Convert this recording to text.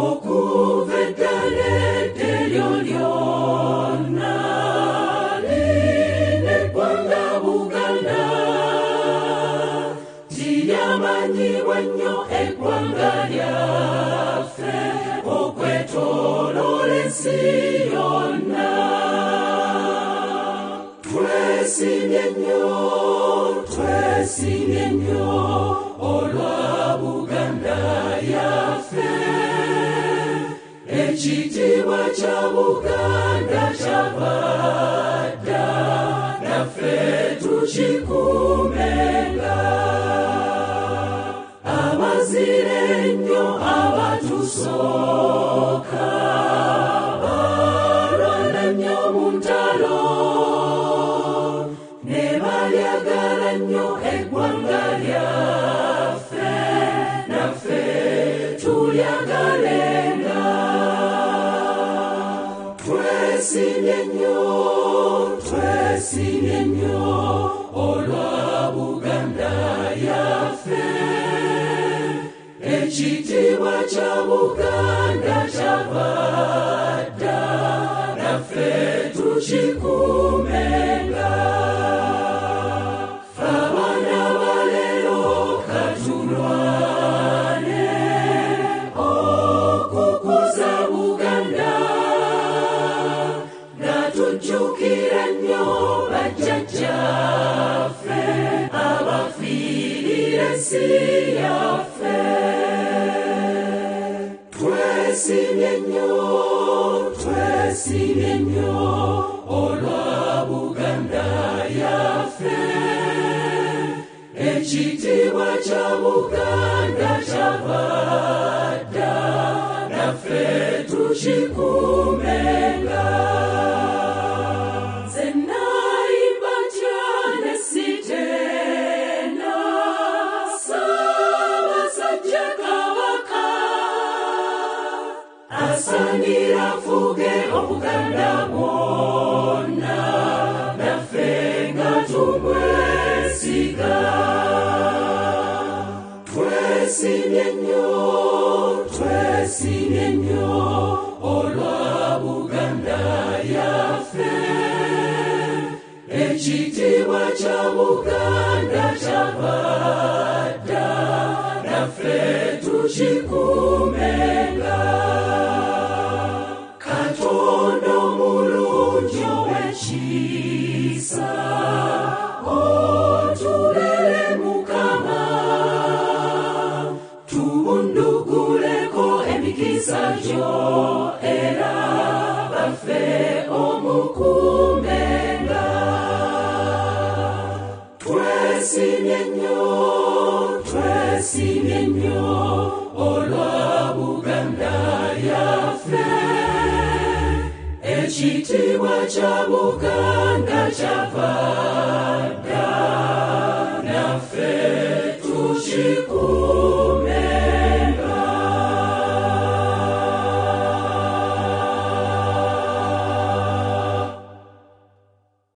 okuva eddala eddelyo lyonna lino eggwanga Buganda lyamanyibwa nnyo eggwanga lyaffe okwetooloola ensi yonna. Twesiimye nnyo olwa Buganda yaffe, ekitiibwa kya Buganda kyava dda, naffe tukikuumenga. Abazira ennyo abatusooka balwana nnyo mu ntalo, ne balyagala nnyo eggwanga lyaffe, naffe tulyagalenga. Twesiimye nnyo olwa Buganda yaffe, ekitiibwa kya Buganda kyava dda, naffe tukikuumenga. Ffe abaana ba leero katulwane okukuza Buganda, nga tujjukira nnyo bajjajjaffe abafiirira ensi yaffe. Twesiimye nnyo olwa Buganda yaffe, ekitiibwa kya Buganda kyava dda, naffe tukikuumenga. Nze nayimba ntya ne siteena, Ssaabasajja Kabaka asaanira afuge Obuganda bwonna, naffe nga tumwesiga. Twesiimye nnyo olwa Buganda yaffe, ekitiibwa kya Buganda kyava dda, naffe tukikuumenga. Katonda omulungi ow'ekisa, otubeere Mukama, tubunduguleko emikisa gyo era baffe omukuumenga. Twesiimye nnyo olwa Buganda yaffe, ekitiibwa kya Buganda kyava dda,